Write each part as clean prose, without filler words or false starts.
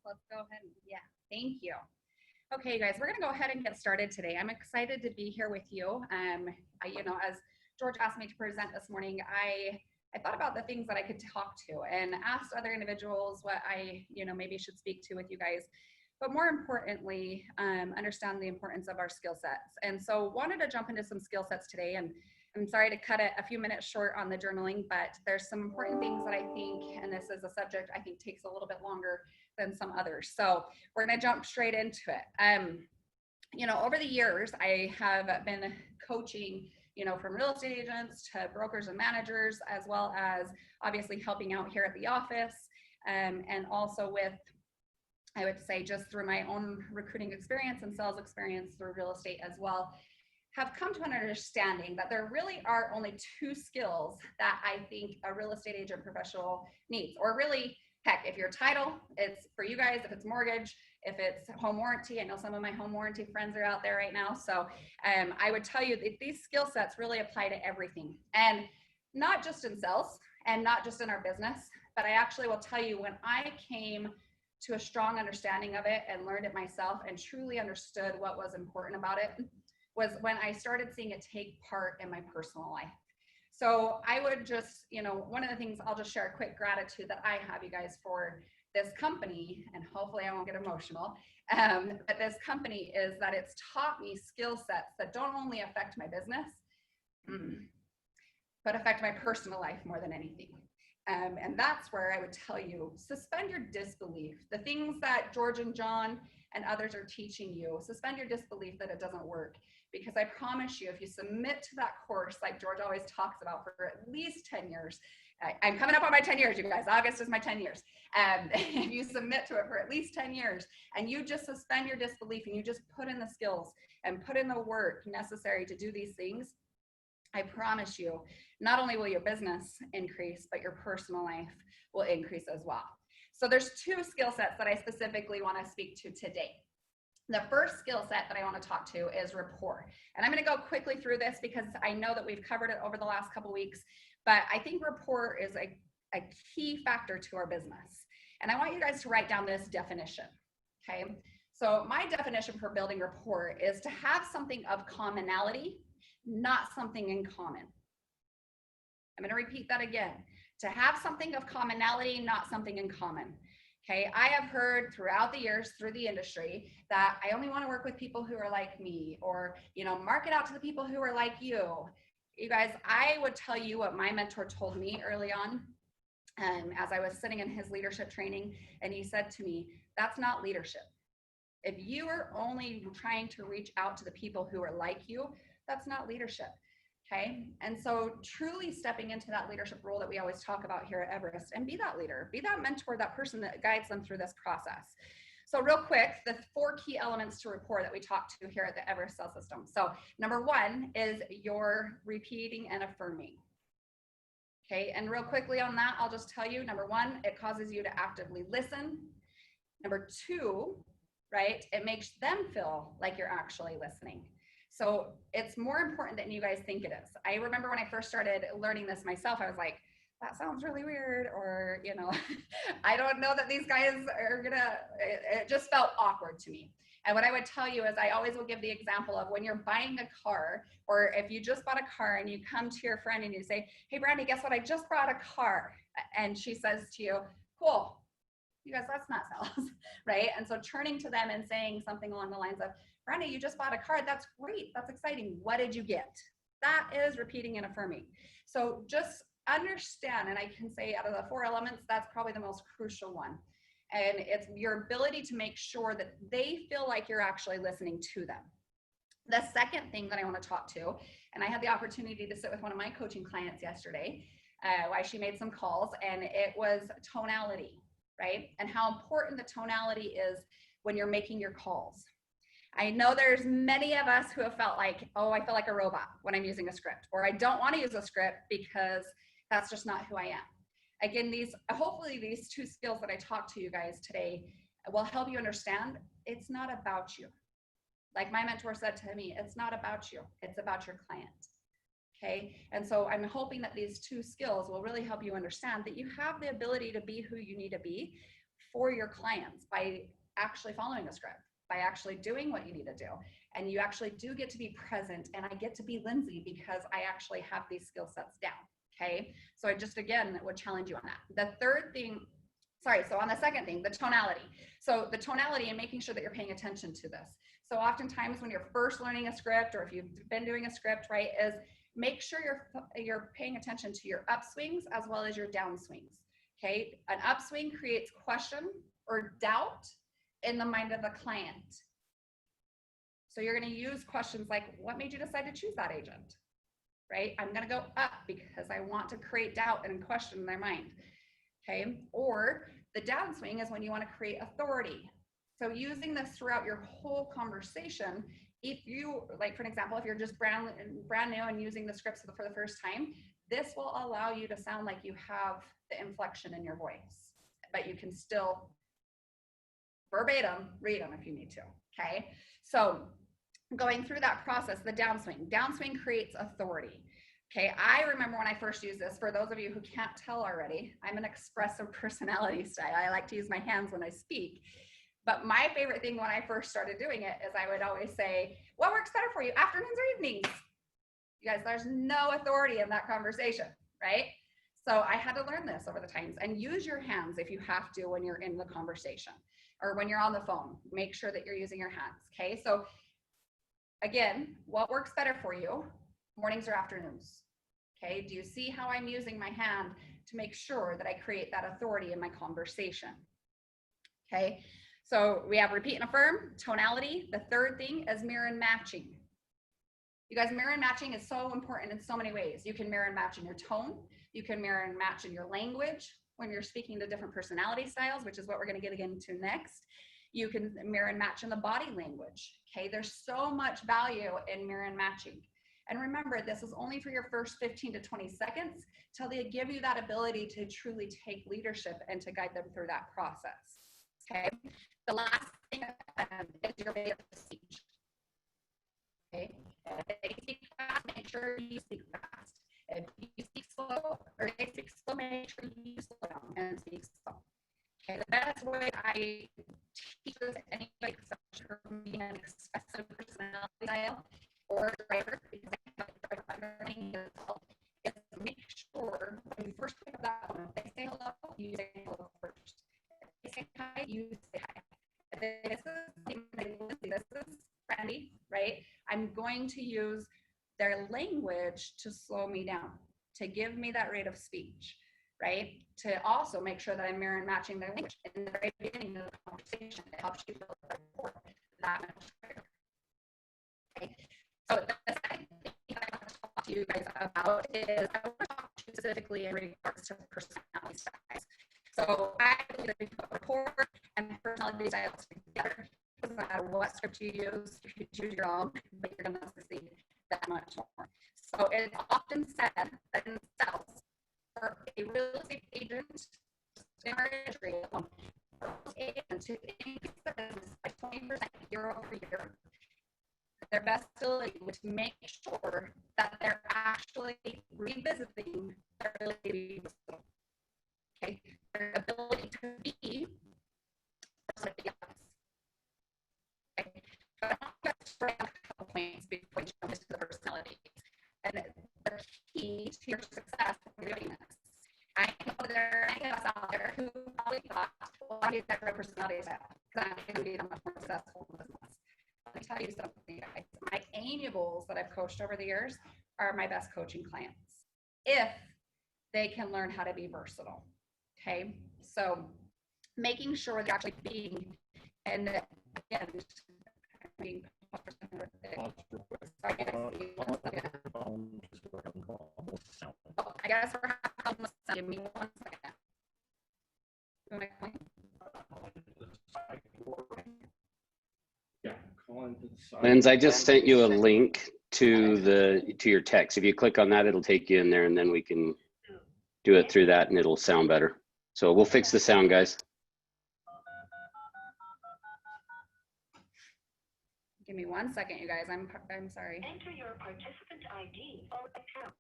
let's go ahead and, yeah, thank you. Okay, you guys, we're gonna go ahead and get started today. I'm excited to be here with you. As George asked me to present this morning, I thought about the things that I could talk to and asked other individuals what I, maybe should speak to with you guys. But more importantly, understand the importance of our skill sets. And so wanted to jump into some skill sets today. And I'm sorry to cut it a few minutes short on the journaling, but there's some important things that I think, and this is a subject I think takes a little bit longer than some others. So we're going to jump straight into it. Over the years, I have been coaching, from real estate agents to brokers and managers, as well as obviously helping out here at the office, and also with, I would say, just through my own recruiting experience and sales experience through real estate as well, have come to an understanding that there really are only two skills that I think a real estate agent professional needs. Or really, heck, if your title, it's for you guys, if it's mortgage, if it's home warranty. I know some of my home warranty friends are out there right now. So I would tell you that these skill sets really apply to everything. And not just in sales and not just in our business, but I actually will tell you, when I came to a strong understanding of it and learned it myself and truly understood what was important about it, was when I started seeing it take part in my personal life. So I would just, one of the things, I'll just share a quick gratitude that I have, you guys, for this company, and hopefully I won't get emotional, but this company is that it's taught me skill sets that don't only affect my business, but affect my personal life more than anything. And that's where I would tell you, suspend your disbelief. The things that George and John and others are teaching you, suspend your disbelief that it doesn't work. Because I promise you, if you submit to that course, like George always talks about, for at least 10 years, I'm coming up on my 10 years, you guys. August is my 10 years. If you submit to it for at least 10 years and you just suspend your disbelief and you just put in the skills and put in the work necessary to do these things, I promise you, not only will your business increase, but your personal life will increase as well. So there's two skill sets that I specifically want to speak to today. The first skill set that I want to talk to is rapport. And I'm going to go quickly through this because I know that we've covered it over the last couple of weeks, but I think rapport is a key factor to our business. And I want you guys to write down this definition, okay? So my definition for building rapport is to have something of commonality, not something in common. I'm going to repeat that again. To have something of commonality, not something in common. Okay, I have heard throughout the years, through the industry, that I only want to work with people who are like me, or, market out to the people who are like you. You guys, I would tell you what my mentor told me early on, as I was sitting in his leadership training, and he said to me, that's not leadership. If you are only trying to reach out to the people who are like you, that's not leadership. Okay. And so truly stepping into that leadership role that we always talk about here at Everest, and be that leader, be that mentor, that person that guides them through this process. So real quick, the 4 key elements to rapport that we talk to here at the Everest Sales System. So number 1 is your repeating and affirming. Okay. And real quickly on that, I'll just tell you, number 1, it causes you to actively listen. Number 2, right, it makes them feel like you're actually listening. So it's more important than you guys think it is. I remember when I first started learning this myself, I was like, that sounds really weird, or, I don't know that these guys are it just felt awkward to me. And what I would tell you is, I always will give the example of when you're buying a car, or if you just bought a car and you come to your friend and you say, hey, Brandy, guess what? I just bought a car. And she says to you, cool. You guys, that's not sales, right? And so turning to them and saying something along the lines of, Brandy, you just bought a car. That's great. That's exciting. What did you get? That is repeating and affirming. So just understand, and I can say out of the 4 elements, that's probably the most crucial one. And it's your ability to make sure that they feel like you're actually listening to them. The second thing that I want to talk to, and I had the opportunity to sit with one of my coaching clients yesterday, while she made some calls, and it was tonality, right? And how important the tonality is when you're making your calls. I know there's many of us who have felt like, oh, I feel like a robot when I'm using a script, or I don't want to use a script because that's just not who I am. Again, hopefully these 2 skills that I talk to you guys today will help you understand it's not about you. Like my mentor said to me, it's not about you, it's about your client. Okay. And so I'm hoping that these 2 skills will really help you understand that you have the ability to be who you need to be, for your clients by actually following a script, by actually doing what you need to do. And you actually do get to be present, and I get to be Lindsey because I actually have these skill sets down. Okay. So I just, again, would challenge you on that. The third thing, so on the second thing, the tonality. So the tonality and making sure that you're paying attention to this. So oftentimes when you're first learning a script, or if you've been doing a script, right, is make sure you're paying attention to your upswings as well as your downswings. Okay. An upswing creates question or doubt in the mind of the client. So you're going to use questions like, what made you decide to choose that agent? Right? I'm going to go up because I want to create doubt and question in their mind. Okay. Or the downswing is when you want to create authority. So using this throughout your whole conversation, if you, like, for example, if you're just brand new and using the scripts for the first time, this will allow you to sound like you have the inflection in your voice, but you can still verbatim read them if you need to. Okay. So going through that process, the downswing creates authority. Okay. I remember when I first used this, for those of you who can't tell already, I'm an expressive personality style. I like to use my hands when I speak. But my favorite thing when I first started doing it is I would always say, what works better for you, afternoons or evenings? You guys, there's no authority in that conversation, right? So I had to learn this over the times, and use your hands if you have to when you're in the conversation or when you're on the phone. Make sure that you're using your hands, okay? So again, what works better for you, mornings or afternoons? Okay, do you see how I'm using my hand to make sure that I create that authority in my conversation? Okay, so we have repeat and affirm, tonality. The third thing is mirror and matching. You guys, mirror and matching is so important in so many ways. You can mirror and match in your tone. You can mirror and match in your language when you're speaking to different personality styles, which is what we're going to get into next. You can mirror and match in the body language. Okay, there's so much value in mirror and matching. And remember, this is only for your first 15 to 20 seconds till they give you that ability to truly take leadership and to guide them through that process. Okay, the last thing is your rate of speech. Okay, if they speak fast, make sure you speak fast. If you speak slow, or they speak slow, make sure you slow down and speak slow. Okay, the best way I teach this to anybody, especially for being an expressive personality style or driver, because I have a driver underlying as well, is to make sure when you first pick up that phone, if they say hello, you say hello first. If they say hi, you say hi. If this is friendly, right? I'm going to use their language to slow me down, to give me that rate of speech, right? To also make sure that I'm mirror and matching their language in the very beginning of the conversation. It helps you build that much better. Okay. So the second thing I want to talk to you guys about is I want to talk specifically in regards to personality styles. So I believe that we put rapport and personality styles together. It doesn't matter what script you use, you choose your own, but you're going to succeed that much more. So it's often said that in sales, for a real estate agent in our industry, for a real estate agent to increase their business by 20% year over year, their best ability was to make sure that they're actually revisiting their ability to be, okay, their ability to be somebody else. Okay, but I'm going to spread out a couple points before we jump into the personality. And the key to your success in doing this. I know there are many of us out there who probably thought, well, I need that personality style because I'm going to be a much more successful business. Let me tell you something, guys. My amiables that I've coached over the years are my best coaching clients if they can learn how to be versatile. Okay, so making sure they're actually being, and again, being. I guess we're having a give me 1 second. Lindsey, I just sent you a link to your text. If you click on that, it'll take you in there, and then we can do it through that, and it'll sound better. So we'll fix the sound, guys. Give me 1 second, you guys. I'm sorry. Enter your participant ID or account.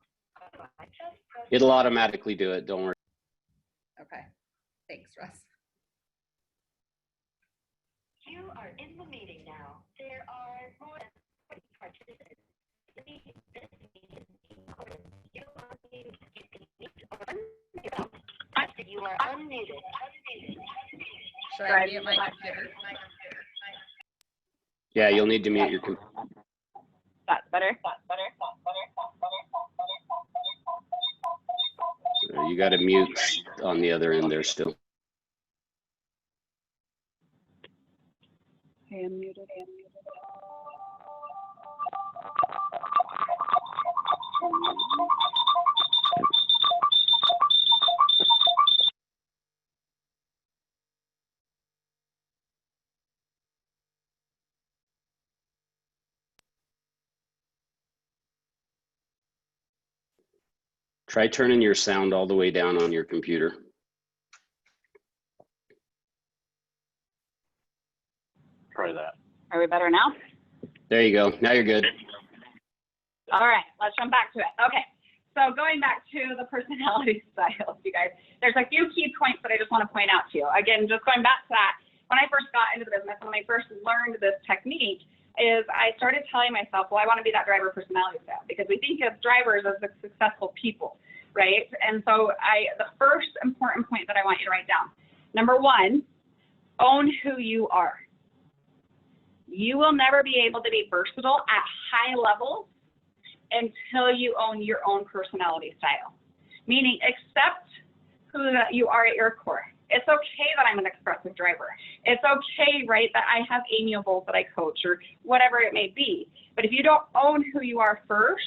It'll automatically do it. Don't worry. Okay. Thanks, Russ. are in the meeting now. There are more than 40 participants. This meeting is being recorded. You are muted. You can mute or unmute. You are unmuted. Should I mute my computer? Yeah, you'll need to mute your computer. That's better. You got to mute on the other end there still. I am muted. Try turning your sound all the way down on your computer. Try that. Are we better now? There you go. Now you're good. All right, let's jump back to it. Okay, so going back to the personality styles, you guys, there's a few key points that I just want to point out to you. Again, just going back to that, when I first got into the business, when I first learned this technique, is I started telling myself, well, I want to be that driver personality style, because we think of drivers as the successful people, right? And so the first important point that I want you to write down, number one, own who you are. You will never be able to be versatile at high levels until you own your own personality style, meaning accept who that you are at your core. It's okay that I'm an expressive driver. It's okay, right, that I have amiables that I coach or whatever it may be. But if you don't own who you are first,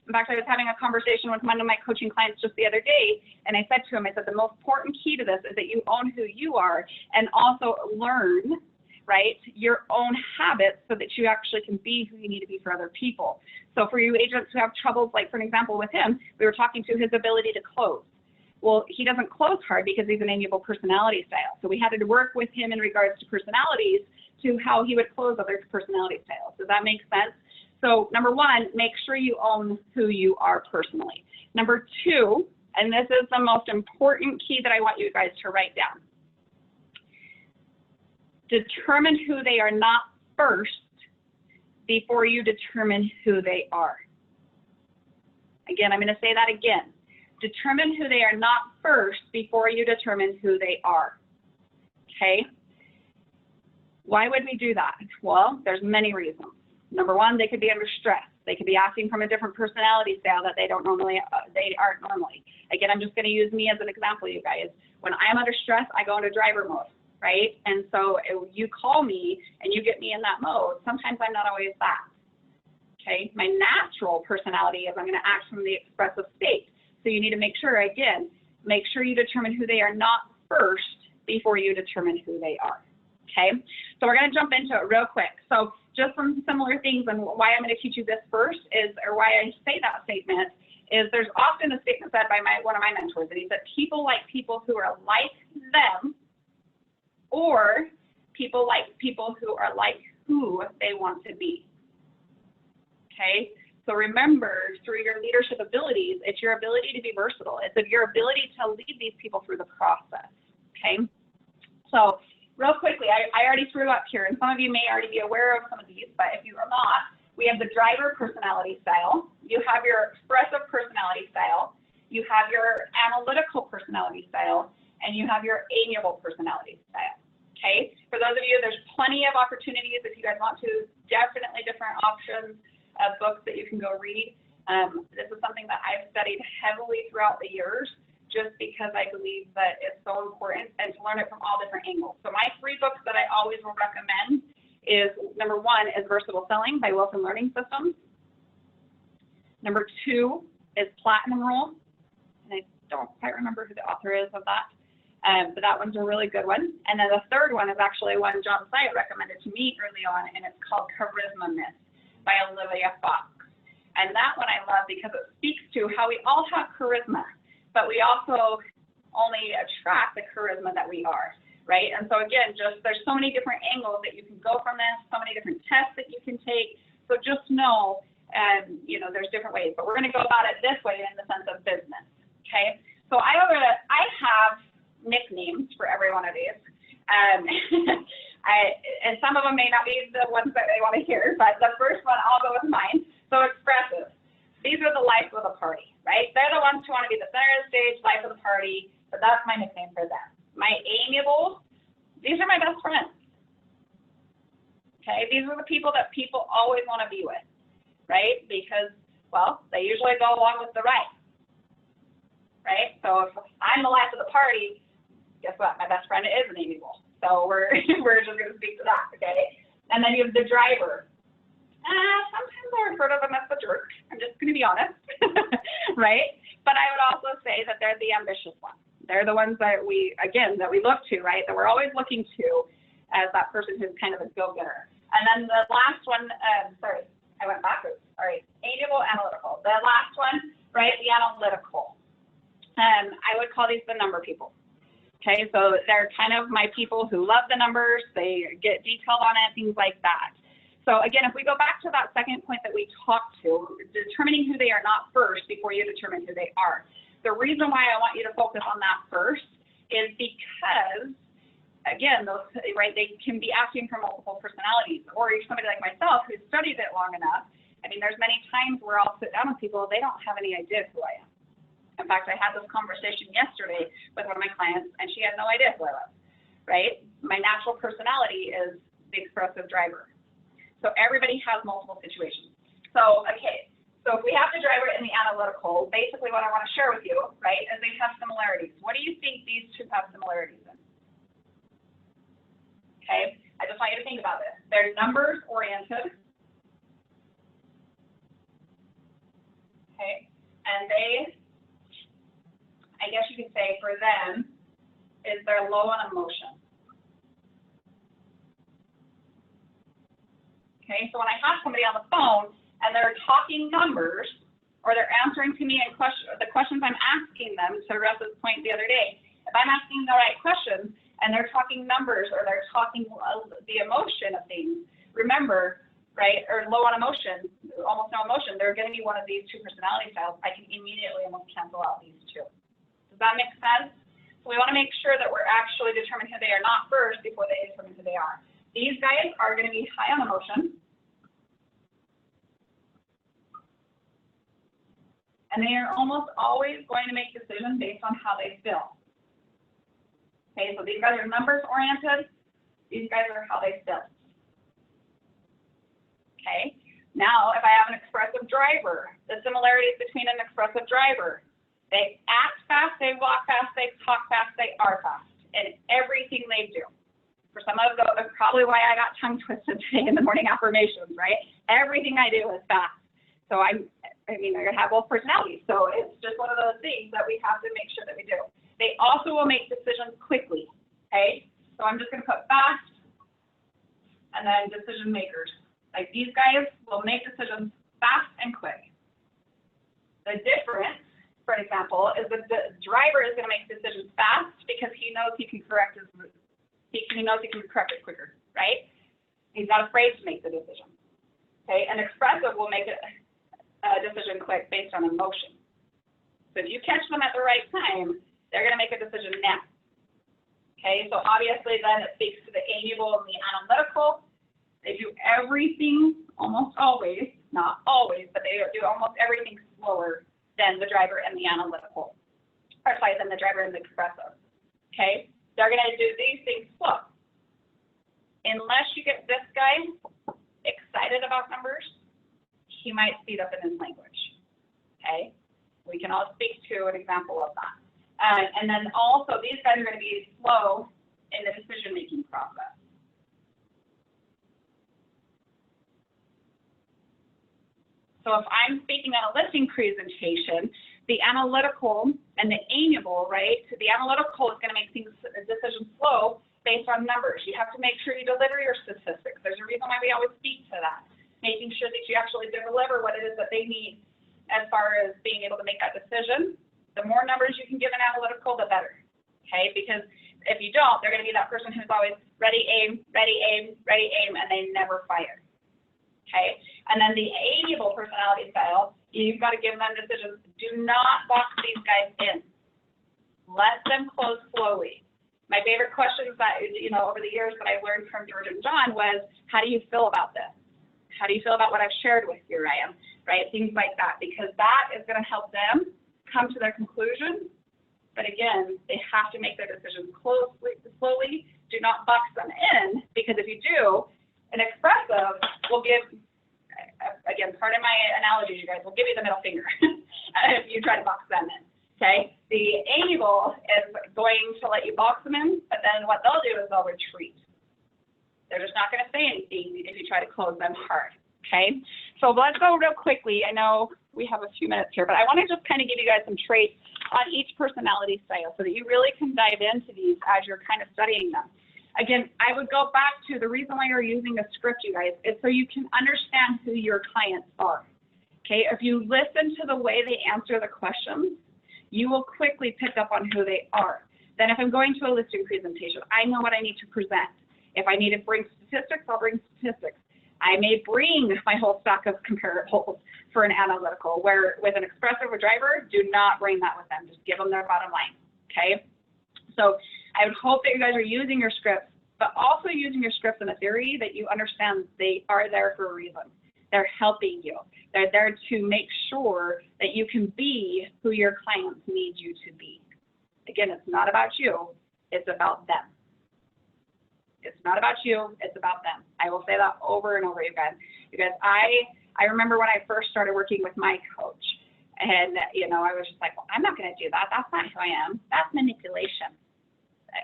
in fact, I was having a conversation with one of my coaching clients just the other day, and I said to him, I said, the most important key to this is that you own who you are and also learn, right, your own habits so that you actually can be who you need to be for other people. So for you agents who have troubles, like for an example with him, we were talking to his ability to close. Well, he doesn't close hard because he's an amiable personality style. So we had to work with him in regards to personalities to how he would close other personality styles. Does that make sense? So number one, make sure you own who you are personally. Number two, and this is the most important key that I want you guys to write down. Determine who they are not first before you determine who they are. Again, I'm going to say that again. Determine who they are not first before you determine who they are. Okay? Why would we do that? Well, there's many reasons. Number one, they could be under stress. They could be acting from a different personality style that they aren't normally. Again, I'm just going to use me as an example, you guys. When I'm under stress, I go into driver mode, right? And so you call me and you get me in that mode. Sometimes I'm not always that. Okay? My natural personality is I'm going to act from the expressive state. So you need to make sure, again, make sure you determine who they are not first before you determine who they are. Okay? So we're going to jump into it real quick. So just some similar things, and why I'm going to teach you this first is, or why I say that statement, is there's often a statement said by one of my mentors, and he said, people like people who are like them, or people like people who are like who they want to be. Okay? So remember, through your leadership abilities, it's your ability to be versatile. It's your ability to lead these people through the process, okay? So real quickly, I already threw up here, and some of you may already be aware of some of these, but if you are not, we have the driver personality style, you have your expressive personality style, you have your analytical personality style, and you have your amiable personality style, okay? For those of you, there's plenty of opportunities if you guys want to, definitely different options of books that you can go read. This is something that I've studied heavily throughout the years just because I believe that it's so important and to learn it from all different angles. So my 3 books that I always will recommend is, number 1 is Versatile Selling by Wilson Learning Systems. Number 2 is Platinum Rule, and I don't quite remember who the author is of that, but that one's a really good one. And then the 3rd one is actually one John Syatt recommended to me early on, and it's called Charisma Myth by Olivia Fox. And that one I love because it speaks to how we all have charisma, but we also only attract the charisma that we are, right? And so again, just there's so many different angles that you can go from this, so many different tests that you can take. So just know, you know, there's different ways, but we're going to go about it this way in the sense of business, okay? So I have nicknames for every one of these. And some of them may not be the ones that they want to hear, but the first one, I'll go with mine. So expressive. These are the life of the party, right? They're the ones who want to be the center of the stage, life of the party, but that's my nickname for them. My amiable, these are my best friends. Okay, these are the people that people always want to be with, right? Because, well, they usually go along with the ride, right? So if I'm the life of the party, guess what? My best friend is an amiable. So we're just going to speak to that, okay? And then you have the driver. Sometimes I refer to them as the jerk. I'm just going to be honest, right? But I would also say that they're the ambitious ones. They're the ones that we look to, right? That we're always looking to as that person who's kind of a go-getter. And then the last one, sorry, I went backwards. All right, amiable, analytical. The last one, right, the analytical. I would call these the number people. Okay, so they're kind of my people who love the numbers. They get detailed on it, things like that. So again, if we go back to that second point that we talked to, determining who they are not first before you determine who they are. The reason why I want you to focus on that first is because, again, those, right, they can be asking for multiple personalities, or you're somebody like myself who's studied it long enough. I mean, there's many times where I'll sit down with people, they don't have any idea who I am. In fact, I had this conversation yesterday with one of my clients, and she had no idea who I was, right? My natural personality is the expressive driver. So everybody has multiple situations. So, okay, so if we have the driver and the analytical, basically what I want to share with you, right, is they have similarities. What do you think these two have similarities in? Okay, I just want you to think about this. They're numbers oriented. Okay, and they, I guess you could say for them, is they're low on emotion. Okay, so when I have somebody on the phone and they're talking numbers, or they're answering to me in the questions I'm asking them, to Russ's point the other day, if I'm asking the right questions and they're talking numbers or they're talking the emotion of things, remember, right, or low on emotion, almost no emotion, they're going to be one of these two personality styles. I can immediately almost cancel out these two. Does that make sense? So we want to make sure that we're actually determining who they are not first before they determine who they are. These guys are going to be high on emotion. And they are almost always going to make decisions based on how they feel. Okay, so these guys are numbers oriented. These guys are how they feel. Okay, now if I have an expressive driver, the similarities between an expressive driver, they act fast, they walk fast, they talk fast, they are fast in everything they do. For some of those, that's probably why I got tongue twisted today in the morning affirmations, right? Everything I do is fast. So I mean, they're going to have both personalities. So it's just one of those things that we have to make sure that we do. They also will make decisions quickly, okay? So I'm just going to put fast and then decision makers. Like these guys will make decisions fast and quick. The difference, for example, is that the driver is going to make decisions fast because he knows he can correct his route. He knows he can correct it quicker, right? He's not afraid to make the decision. Okay, and expressive will make a decision quick based on emotion. So if you catch them at the right time, they're going to make a decision now. Okay, so obviously then it speaks to the amiable and the analytical. They do everything almost always, not always, but they do almost everything slower than the driver and the analytical, or sorry, than the driver and the expressive. Okay, they're going to do these things slow. Unless you get this guy excited about numbers, he might speed up in his language. Okay, we can all speak to an example of that. And then also, these guys are going to be slow in the decision-making process. So if I'm speaking at a listing presentation, the analytical and the amiable, right? The analytical is going to make decisions slow based on numbers. You have to make sure you deliver your statistics. There's a reason why we always speak to that, making sure that you actually deliver what it is that they need as far as being able to make that decision. The more numbers you can give an analytical, the better, okay? Because if you don't, they're going to be that person who's always ready, aim, ready, aim, ready, aim, and they never fire, okay? And then the amiable personality style, you've got to give them decisions. Do not box these guys in. Let them close slowly. My favorite questions that, over the years that I learned from George and John was, how do you feel about this? How do you feel about what I've shared with you, Ryan? Right? Things like that, because that is going to help them come to their conclusion. But again, they have to make their decisions slowly. Do not box them in, because if you do, an expressive will give, again, part of my analogy, you guys, will give you the middle finger if you try to box them in. Okay? The amiable is going to let you box them in, but then what they'll do is they'll retreat. They're just not going to say anything if you try to close them hard. Okay? So let's go real quickly. I know we have a few minutes here, but I want to just kind of give you guys some traits on each personality style so that you really can dive into these as you're kind of studying them. Again, I would go back to the reason why you're using a script, you guys, is so you can understand who your clients are. Okay? If you listen to the way they answer the questions, you will quickly pick up on who they are. Then if I'm going to a listing presentation, I know what I need to present. If I need to bring statistics, I'll bring statistics. I may bring my whole stack of comparables for an analytical, where with an expressive or driver, do not bring that with them. Just give them their bottom line, okay? So I would hope that you guys are using your scripts, but also using your scripts in a theory that you understand they are there for a reason. They're helping you. They're there to make sure that you can be who your clients need you to be. Again, it's not about you, it's about them. It's not about you, it's about them. I will say that over and over, you guys. I remember when I first started working with my coach, and I was just like, well, I'm not going to do that. That's not who I am. That's manipulation.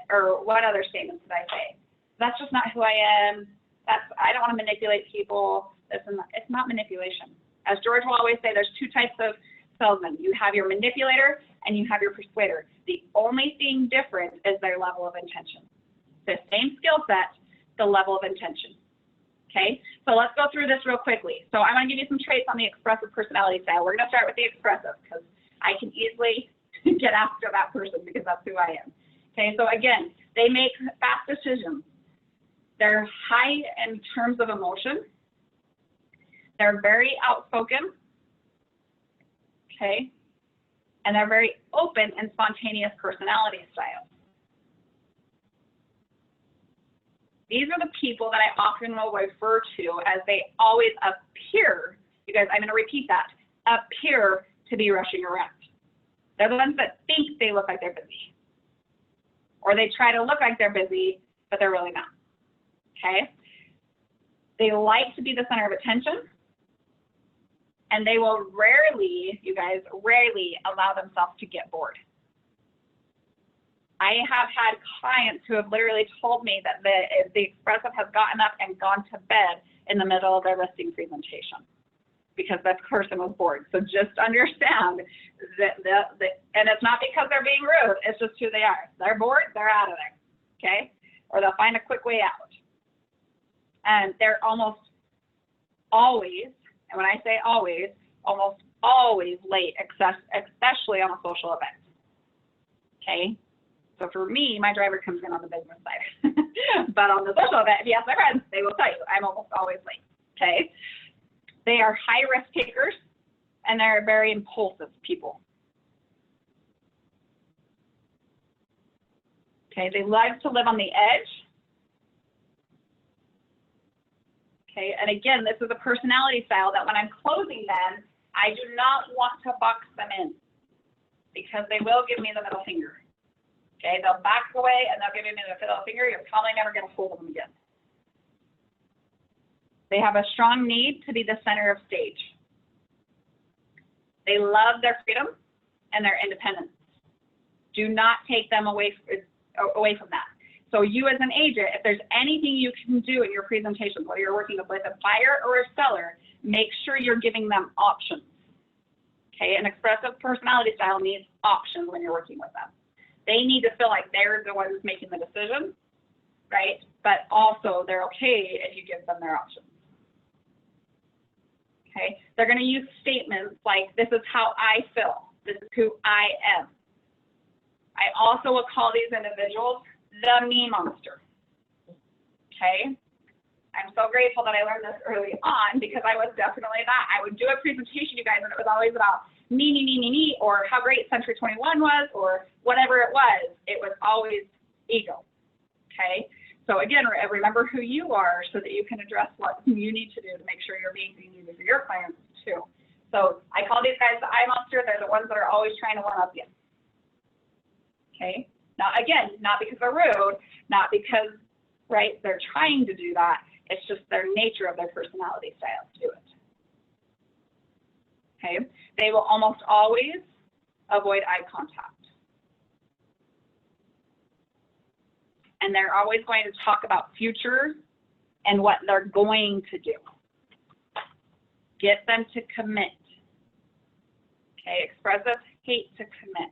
Or what other statements did I say? That's just not who I am. I don't want to manipulate people. It's not manipulation. As George will always say, there's two types of salesmen. You have your manipulator and you have your persuader. The only thing different is their level of intention. The same skill set, the level of intention. Okay, so let's go through this real quickly. So I want to give you some traits on the expressive personality style. We're going to start with the expressive because I can easily get after that person because that's who I am. Okay, so again, they make fast decisions. They're high in terms of emotion. They're very outspoken. Okay, and they're very open and spontaneous personality styles. These are the people that I often will refer to as they always appear, you guys, I'm going to repeat that, appear to be rushing around. They're the ones that think they look like they're busy. Or they try to look like they're busy, but they're really not. Okay? They like to be the center of attention. And they will rarely, you guys, rarely allow themselves to get bored. I have had clients who have literally told me that the expressive has gotten up and gone to bed in the middle of their listing presentation because that person was bored. So just understand that, and it's not because they're being rude, it's just who they are. They're bored, they're out of there, okay? Or they'll find a quick way out. And they're almost always, and when I say always, almost always late, especially on a social event, okay? So for me, my driver comes in on the business side. But on the social event, if you ask my friends, they will tell you I'm almost always late, okay? They are high risk takers, and they're very impulsive people. Okay, they like to live on the edge. Okay, and again, this is a personality style that when I'm closing them, I do not want to box them in because they will give me the middle finger. Okay, they'll back away and they'll give me the middle finger. You're probably never going to hold them again. They have a strong need to be the center of stage. They love their freedom and their independence. Do not take them away from that. So you as an agent, if there's anything you can do in your presentation, whether you're working with a buyer or a seller, make sure you're giving them options. Okay, an expressive personality style needs options when you're working with them. They need to feel like they're the ones making the decision, right? But also they're okay if you give them their options. Okay, they're going to use statements like, this is how I feel, this is who I am. I also will call these individuals the me monster. Okay, I'm so grateful that I learned this early on because I was definitely that. I would do a presentation, you guys, and it was always about me, or how great Century 21 was, or whatever it was. It was always ego. Okay? So again, remember who you are so that you can address what you need to do to make sure you're being needed for your clients too. So I call these guys the eye monster. They're the ones that are always trying to one-up you. Okay? Now, again, not because they're rude, not because, right, they're trying to do that. It's just their nature of their personality style to do it. Okay? They will almost always avoid eye contact. And they're always going to talk about future and what they're going to do. Get them to commit. Okay, expressive hate to commit.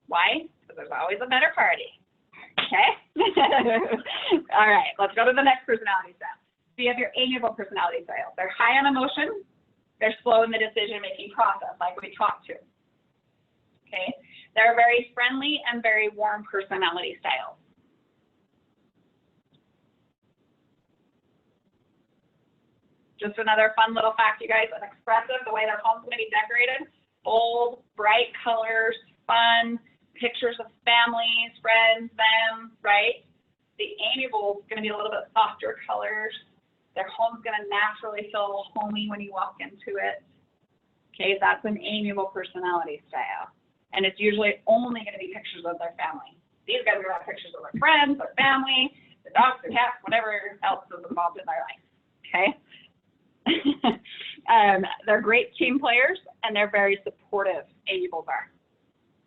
Why? Because there's always a better party. Okay? All right, let's go to the next personality style. So you have your amiable personality style. They're high on emotion. They're slow in the decision-making process, like we talked to. Okay? They're very friendly and very warm personality styles. Just another fun little fact, you guys, an expressive, the way their home's going to be decorated, bold, bright colors, fun, pictures of families, friends, them, right? The amiable is going to be a little bit softer colors. Their home's going to naturally feel homey when you walk into it. Okay, that's an amiable personality style. And it's usually only going to be pictures of their family. These guys are going to have pictures of their friends, their family, their dogs, their cats, whatever else is involved in their life. Okay? They're great team players, and they're very supportive, amiables are.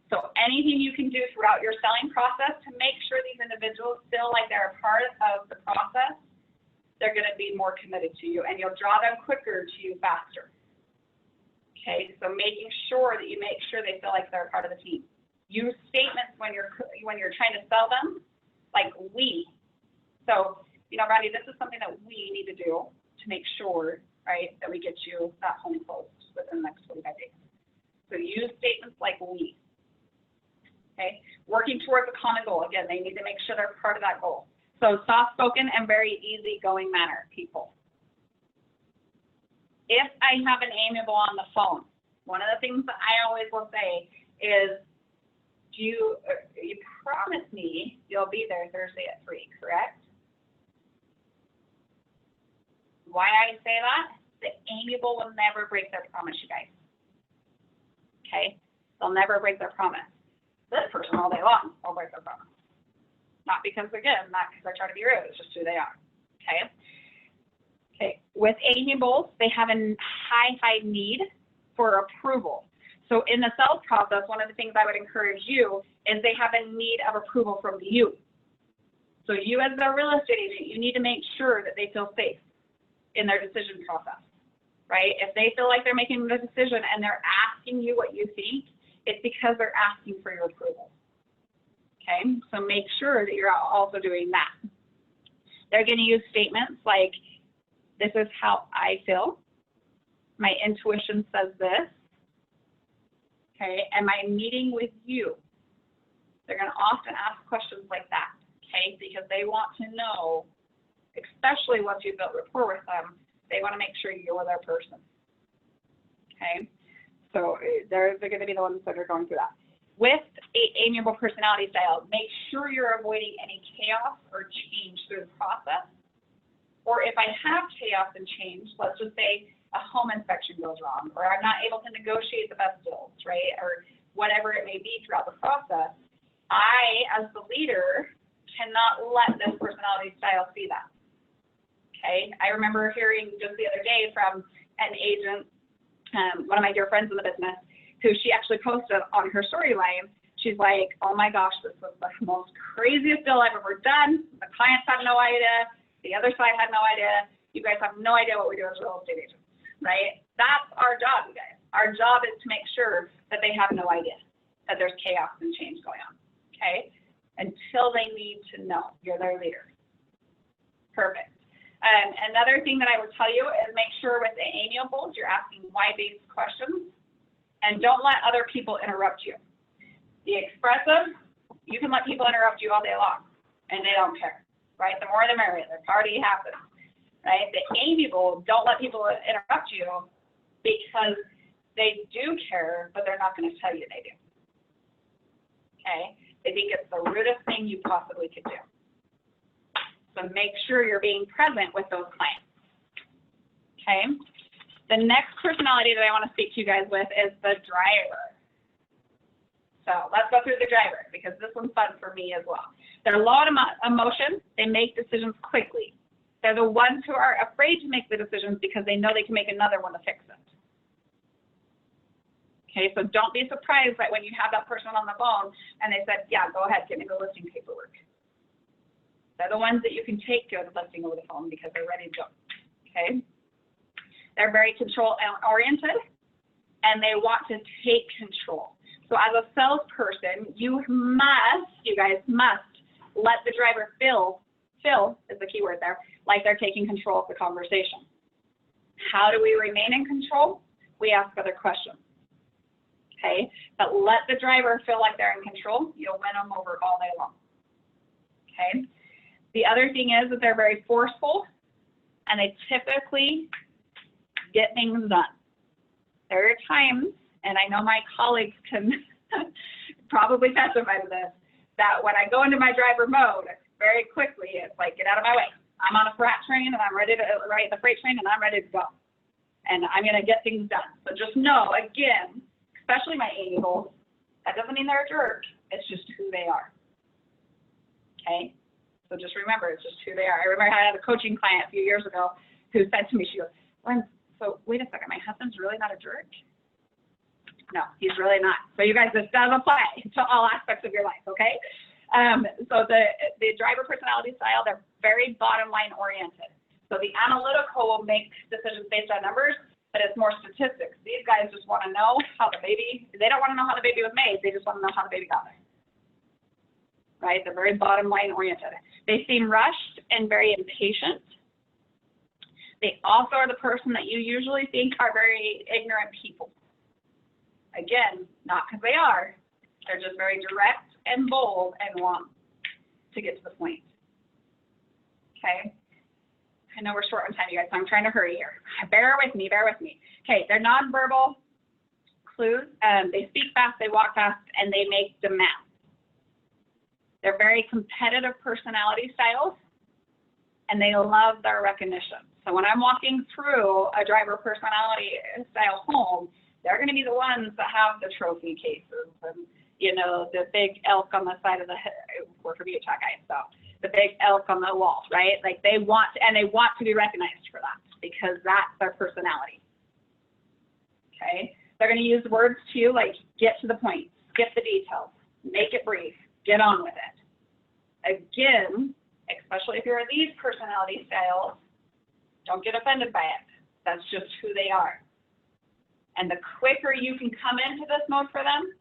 So anything you can do throughout your selling process to make sure these individuals feel like they're a part of the process, they're going to be more committed to you, and you'll draw them quicker to you faster. Okay, so making sure that you make sure they feel like they're a part of the team. Use statements when you're trying to sell them, like we. So, you know, Randy, this is something that we need to do to make sure, right, that we get you that home closed within the next 45 days. So use statements like we. Okay, working towards a common goal. Again, they need to make sure they're part of that goal. So soft-spoken and very easygoing manner, people. If I have an amiable on the phone, one of the things that I always will say is, you promise me you'll be there Thursday at 3, correct? Why I say that? The amiable will never break their promise, you guys. Okay? They'll never break their promise. This person all day long will break their promise. Not because, again, not because they're trying to be rude, it's just who they are. Okay? Okay, with amiables, they have a high need for approval. So in the sales process, one of the things I would encourage you is they have a need of approval from you. So you as their real estate agent, you need to make sure that they feel safe in their decision process, right? If they feel like they're making the decision and they're asking you what you think, it's because they're asking for your approval. Okay, so make sure that you're also doing that. They're going to use statements like, this is how I feel. My intuition says this. Okay, am I meeting with you? They're going to often ask questions like that, okay, because they want to know, especially once you've built rapport with them, they want to make sure you're their person. Okay, so they're going to be the ones that are going through that. With an amiable personality style, make sure you're avoiding any chaos or change through the process. Or if I have chaos and change, let's just say a home inspection goes wrong, or I'm not able to negotiate the best deals, right? Or whatever it may be throughout the process, I, as the leader, cannot let this personality style see that. Okay? I remember hearing just the other day from an agent, one of my dear friends in the business, who she actually posted on her storyline. She's like, oh my gosh, this was the most craziest deal I've ever done. The clients have no idea. The other side had no idea. You guys have no idea what we do as real estate agents, right? That's our job, you guys. Our job is to make sure that they have no idea that there's chaos and change going on, okay? Until they need to know you're their leader. Perfect. Another thing that I would tell you is make sure with the amiables, you're asking why-based questions, and don't let other people interrupt you. The expressive, you can let people interrupt you all day long, and they don't care. Right? The more the merrier, the party happens, right? The amiable, don't let people interrupt you because they do care, but they're not going to tell you they do. okay? They think it's the rudest thing you possibly could do. So make sure you're being present with those clients, okay? The next personality that I want to speak to you guys with is the driver. So let's go through the driver because this one's fun for me as well. They're low in emotion. They make decisions quickly. They're the ones who are afraid to make the decisions because they know they can make another one to fix it. Okay, so don't be surprised that when you have that person on the phone and they said, yeah, go ahead, get me the listing paperwork. They're the ones that you can take to the listing over the phone because they're ready to go, okay? They're very control-oriented, and they want to take control. So as a salesperson, you guys must let the driver feel is the key word there, like they're taking control of the conversation. How do we remain in control? We ask other questions, okay? But let the driver feel like they're in control. You'll win them over all day long, okay? The other thing is that they're very forceful, and they typically get things done. There are times, and I know my colleagues can probably testify to this, that when I go into my driver mode, very quickly, it's like, get out of my way. I'm on a freight train, and I'm ready to ride the freight train, and I'm ready to go. And I'm going to get things done. So just know, again, especially my angels, that doesn't mean they're a jerk. It's just who they are. Okay? So just remember, it's just who they are. I remember I had a coaching client a few years ago who said to me, she goes, Lynn, so wait a second, my husband's really not a jerk? No, he's really not. So you guys, this does apply to all aspects of your life, okay? So the driver personality style, they're very bottom line oriented. So the analytical will make decisions based on numbers, but it's more statistics. These guys just want to know how the baby, they don't want to know how the baby was made, they just want to know how the baby got there. Right? They're very bottom line oriented. They seem rushed and very impatient. They also are the person that you usually think are very ignorant people. Again, not because they are, they're just very direct and bold and want to get to the point. Okay? I know we're short on time, you guys, so I'm trying to hurry here. Bear with me, bear with me. Okay, they're nonverbal clues. They speak fast, they walk fast, and they make demands. They're very competitive personality styles, and they love their recognition. So when I'm walking through a driver personality style home, they're going to be the ones that have the trophy cases and, you know, the big elk on the side of the head. We're from Utah, guys, so the big elk on the wall, right? Like they want to be recognized for that because that's their personality. Okay, they're going to use words too, like get to the point, skip the details, make it brief, get on with it. Again, especially if you're these personality styles, don't get offended by it. That's just who they are. And the quicker you can come into this mode for them,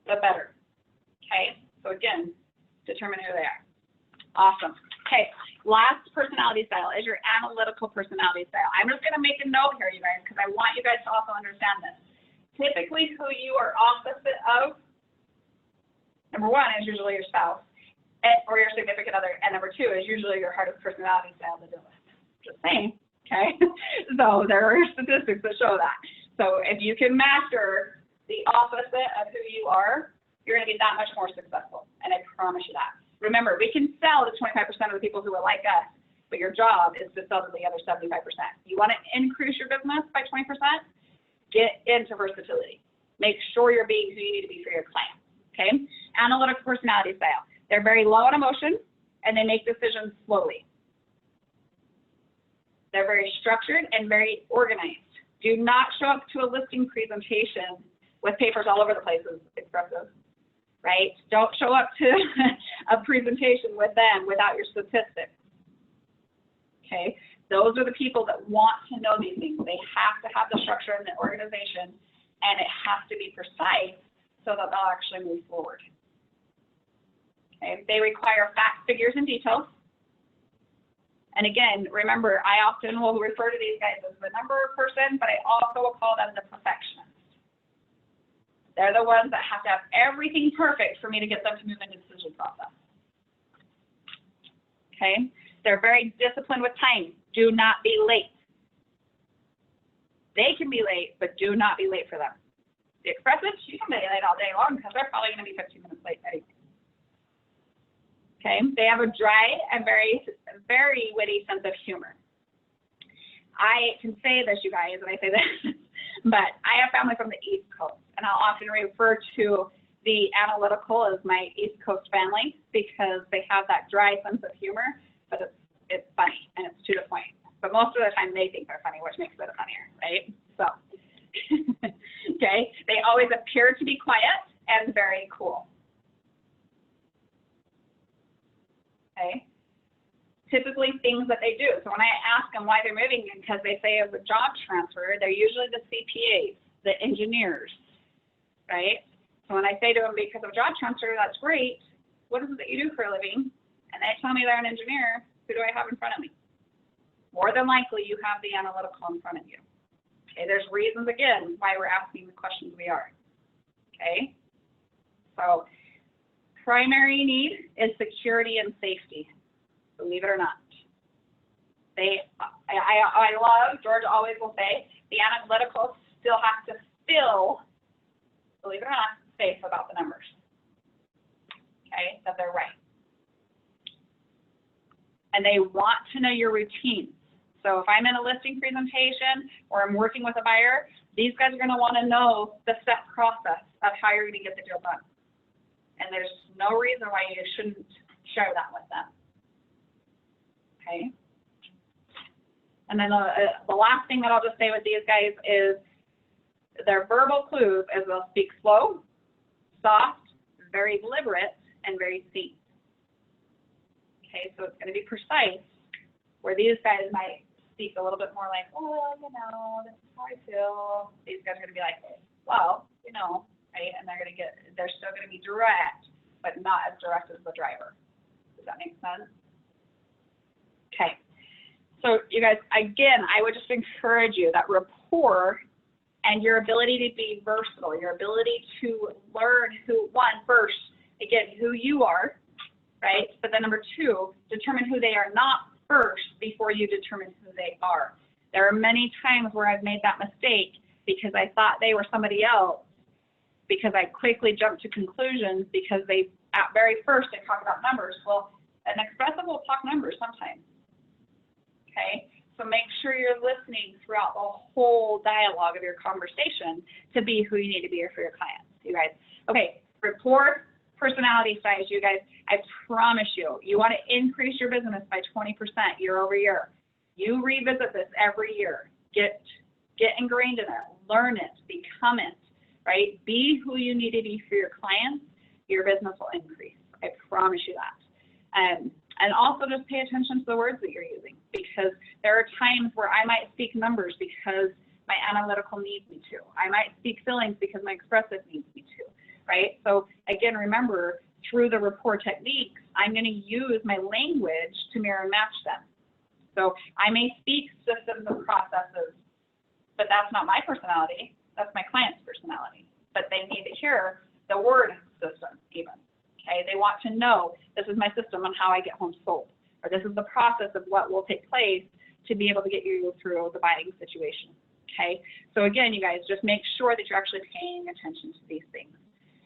the better. Okay, so again, determine who they are. Awesome. Okay, last personality style is your analytical personality style. I'm just going to make a note here, you guys, because I want you guys to also understand this. Typically, who you are opposite of, number one, is usually your spouse or your significant other, and number two is usually your hardest personality style to deal with. Just saying, okay? So there are statistics that show that. So if you can master the opposite of who you are, you're going to be that much more successful, and I promise you that. Remember, we can sell to 25% of the people who are like us, but your job is to sell to the other 75%. You want to increase your business by 20%? Get into versatility. Make sure you're being who you need to be for your client, okay? Analytical personality style. They're very low on emotion, and they make decisions slowly. They're very structured and very organized. Do not show up to a listing presentation with papers all over the place, as expressive. Right? Don't show up to a presentation with them without your statistics. Okay? Those are the people that want to know these things. They have to have the structure and the organization, and it has to be precise so that they'll actually move forward. Okay? They require facts, figures, and details. And again, remember, I often will refer to these guys as the number person, but I also will call them the perfectionist. They're the ones that have to have everything perfect for me to get them to move into the decision process. Okay? They're very disciplined with time. Do not be late. They can be late, but do not be late for them. The expressive, you can be late all day long because they're probably going to be 15 minutes late anyway. Okay, they have a dry and very, very witty sense of humor. I can say this, you guys, and I say this, but I have family from the East Coast, and I'll often refer to the analytical as my East Coast family because they have that dry sense of humor, but it's funny and it's to the point. But most of the time they think they're funny, which makes it funnier, right? So, okay, they always appear to be quiet and very cool. Okay, typically things that they do. So when I ask them why they're moving, because they say it's a job transfer, they're usually the CPAs, the engineers, right? So when I say to them, because of job transfer, that's great. What is it that you do for a living? And they tell me they're an engineer. Who do I have in front of me? More than likely, you have the analytical in front of you. Okay, there's reasons, again, why we're asking the questions we are. Okay, so primary need is security and safety, believe it or not. I love, George always will say, the analytical still has to feel, believe it or not, safe about the numbers. Okay, that they're right. And they want to know your routines. So if I'm in a listing presentation or I'm working with a buyer, these guys are going to want to know the step process of how you're going to get the deal done. And there's no reason why you shouldn't share that with them. Okay. And then the last thing that I'll just say with these guys is their verbal clues is they'll speak slow, soft, very deliberate, and very seen. Okay, so it's going to be precise, where these guys might speak a little bit more like, oh, you know, this is how I feel. These guys are going to be like, well, you know, right? And they're still going to be direct, but not as direct as the driver. Does that make sense? Okay. So you guys, again, I would just encourage you that rapport and your ability to be versatile, your ability to learn first, again, who you are, right? But then number two, determine who they are not first before you determine who they are. There are many times where I've made that mistake because I thought they were somebody else, because I quickly jumped to conclusions because at very first they talk about numbers. Well, an expressive will talk numbers sometimes. Okay, so make sure you're listening throughout the whole dialogue of your conversation to be who you need to be for your clients, you guys. Okay, rapport, personality size, you guys, I promise you, you want to increase your business by 20% year over year. You revisit this every year. Get ingrained in it, learn it, become it, right? Be who you need to be for your clients, your business will increase. I promise you that. And also just pay attention to the words that you're using, because there are times where I might speak numbers because my analytical needs me to. I might speak feelings because my expressive needs me to, right? So again, remember, through the rapport techniques, I'm going to use my language to mirror match them. So I may speak systems and processes, but that's not my personality. That's my client's personality. But they need to hear the word system even. Okay, they want to know this is my system on how I get homes sold, or this is the process of what will take place to be able to get you through the buying situation. Okay, so again, you guys, just make sure that you're actually paying attention to these things.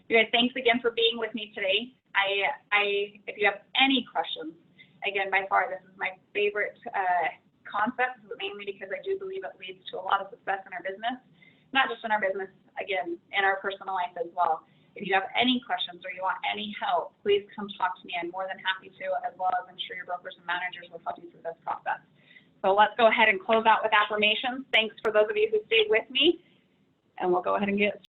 You guys, thanks again for being with me today. If you have any questions, again, by far, this is my favorite concept, mainly because I do believe it leads to a lot of success in our business, not just in our business, again, in our personal life as well. If you have any questions or you want any help, please come talk to me. I'm more than happy to, as well as I'm sure your brokers and managers will help you through this process. So let's go ahead and close out with affirmations. Thanks for those of you who stayed with me, and we'll go ahead and get